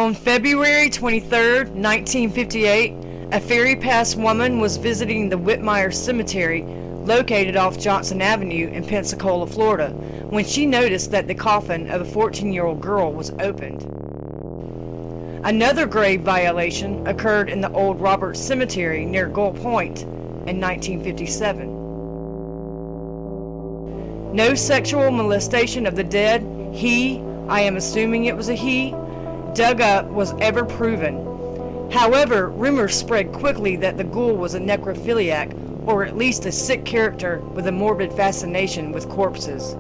On February 23, 1958, a ferry pass woman was visiting the Whitmire Cemetery, located off Johnson Avenue in Pensacola, Florida, when she noticed that the coffin of a 14-year-old girl was opened. Another grave violation occurred in the Old Roberts Cemetery near Gull Point in 1957. No sexual molestation of the dead I am assuming it was a he, dug up was ever proven. However, rumors spread quickly that the ghoul was a necrophiliac, or at least a sick character with a morbid fascination with corpses.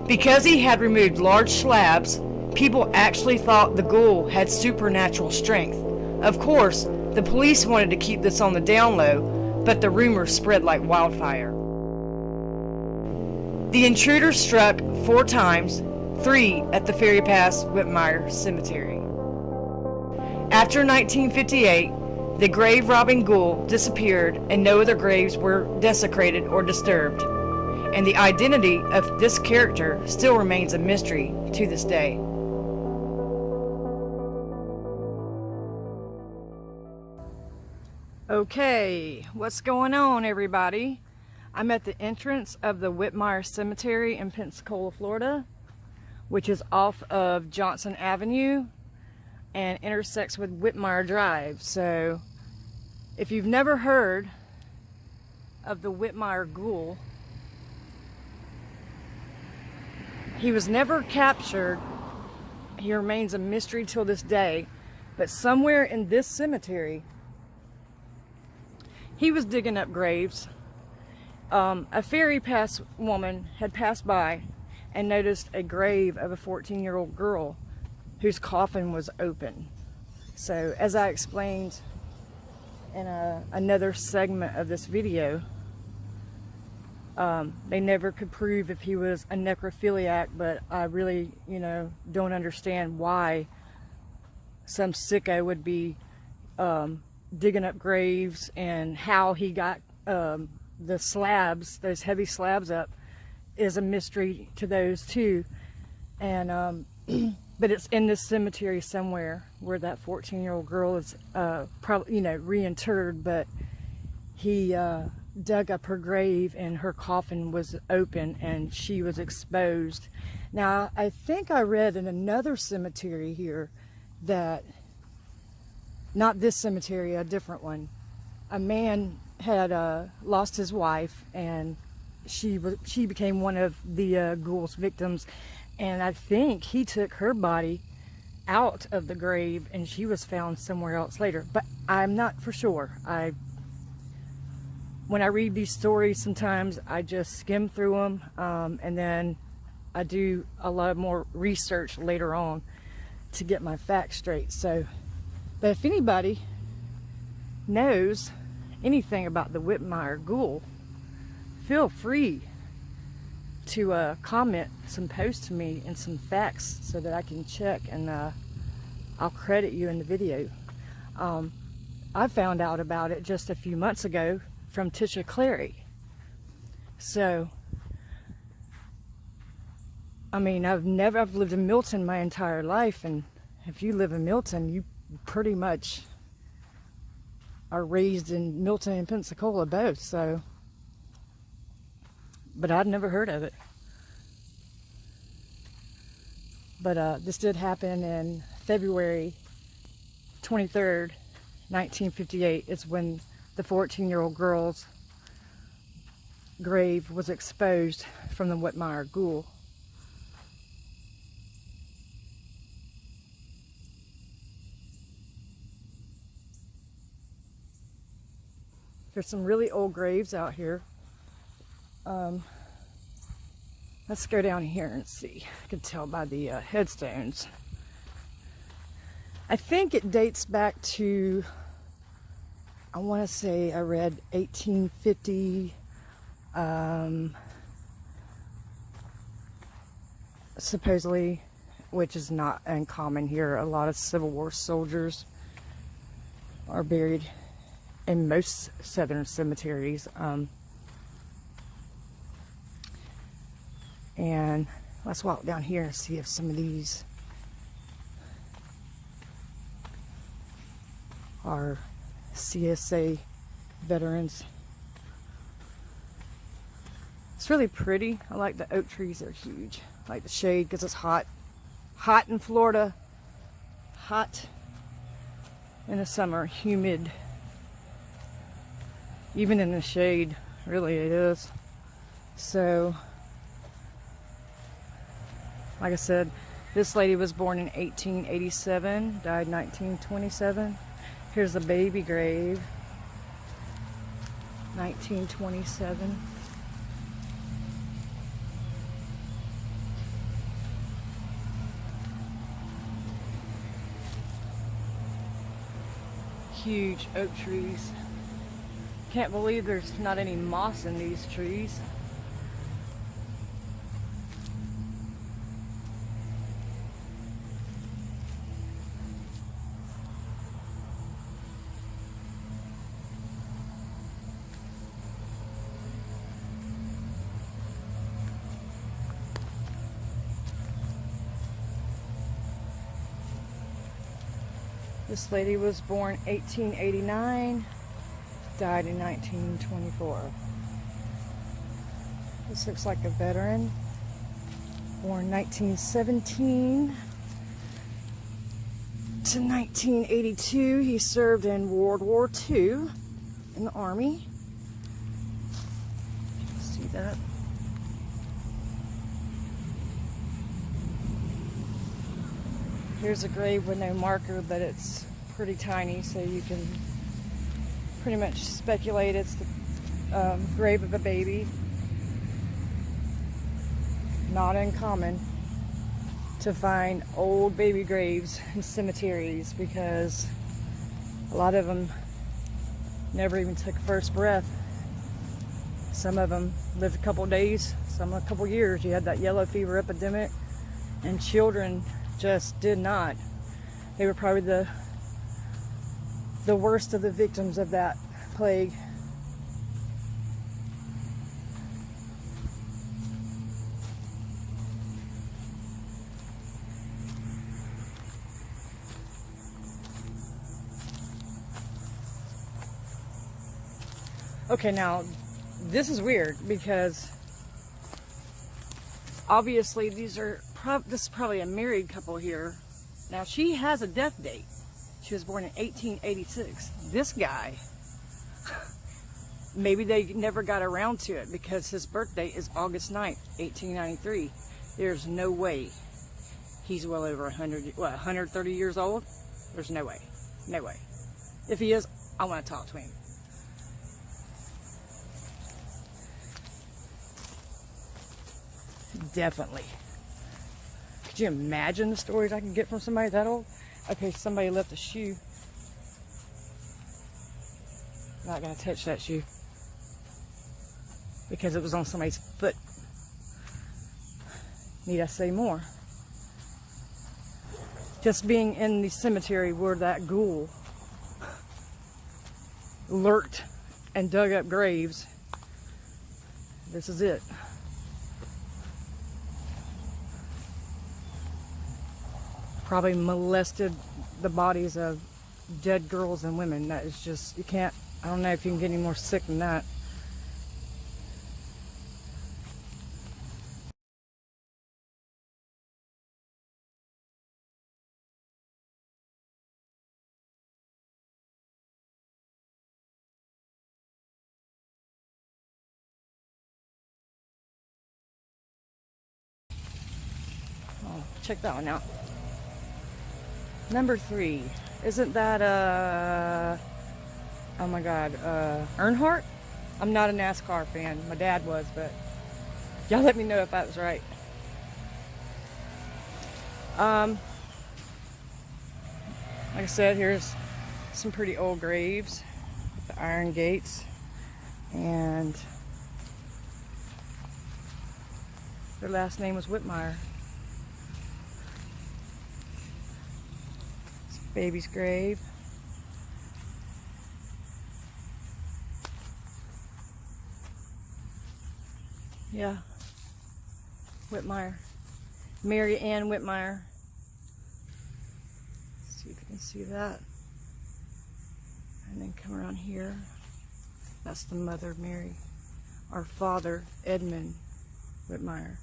Because he had removed large slabs, people actually thought the ghoul had supernatural strength. Of course, the police wanted to keep this on the down low, but the rumors spread like wildfire. The intruder struck 4 times, 3 at the Ferry Pass Whitmire Cemetery. After 1958, the grave-robbing ghoul disappeared and no other graves were desecrated or disturbed, and the identity of this character still remains a mystery to this day. Okay, what's going on, everybody? I'm at the entrance of the Whitmire Cemetery in Pensacola, Florida, which is off of Johnson Avenue and intersects with Whitmire Drive. So if you've never heard of the Whitmire Ghoul, he was never captured. He remains a mystery till this day, but somewhere in this cemetery he was digging up graves. A ferry pass woman had passed by and noticed a grave of a 14-year-old girl whose coffin was open. So, as I explained in another segment of this video, they never could prove if he was a necrophiliac, but I really, don't understand why some sicko would be digging up graves, and how he got the slabs, those heavy slabs up, is a mystery to those too. And but it's in this cemetery somewhere where that 14-year-old girl is probably reinterred, but he dug up her grave and her coffin was open and she was exposed. Now I think I read in another cemetery here that, not this cemetery, a different one, a man had lost his wife, and she became one of the ghoul's victims, and I think he took her body out of the grave and she was found somewhere else later, but I'm not for sure. When I read these stories, sometimes I just skim through them, and then I do a lot more research later on to get my facts straight. So, but if anybody knows anything about the Whitmire Ghoul, feel free to comment some posts to me and some facts so that I can check, and I'll credit you in the video. I found out about it just a few months ago from Tisha Clary. So, I mean, I've lived in Milton my entire life, and if you live in Milton, you pretty much are raised in Milton and Pensacola both, so, but I'd never heard of it. But this did happen in February 23rd, 1958. It's when the 14-year-old girl's grave was exposed from the Whitmire Ghoul. There's some really old graves out here. Let's go down here and see. I can tell by the headstones. I think it dates back to, I want to say I read 1850, supposedly, which is not uncommon here. A lot of Civil War soldiers are buried in most southern cemeteries. And let's walk down here and see if some of these our CSA veterans. It's really pretty. I like the oak trees, they're huge. I like the shade because it's hot. Hot in Florida. Hot in the summer, humid. Even in the shade, really it is. So, like I said, this lady was born in 1887, died 1927. Here's the baby grave, 1927. Huge oak trees. Can't believe there's not any moss in these trees. This lady was born 1889, died in 1924. This looks like a veteran, born 1917 to 1982. He served in World War II in the Army. You can see that. Here's a grave with no marker, but it's pretty tiny, so you can pretty much speculate it's the grave of a baby. Not uncommon to find old baby graves in cemeteries because a lot of them never even took first breath. Some of them lived a couple days, some a couple years. You had that yellow fever epidemic, and children just did not. They were probably the worst of the victims of that plague. Okay, now this is weird because obviously this is probably a married couple here. Now she has a death date. She was born in 1886. This guy, maybe they never got around to it because his birthday is August 9th, 1893. There's no way he's well over 130 years old. There's no way. No way. If he is, I want to talk to him. Definitely. Could you imagine the stories I can get from somebody that old? Okay, somebody left a shoe. I'm not going to touch that shoe because it was on somebody's foot. Need I say more? Just being in the cemetery where that ghoul lurked and dug up graves. This is it. Probably molested the bodies of dead girls and women. That is just, you can't, I don't know if you can get any more sick than that. Oh, check that one out. Number 3. Isn't that, oh my God, Earnhardt? I'm not a NASCAR fan. My dad was, but y'all let me know if that was right. Like I said, here's some pretty old graves with the iron gates, and their last name was Whitmire. Baby's grave. Yeah. Whitmire. Mary Ann Whitmire. Let's see if you can see that. And then come around here. That's the mother, Mary. Our father, Edmund Whitmire.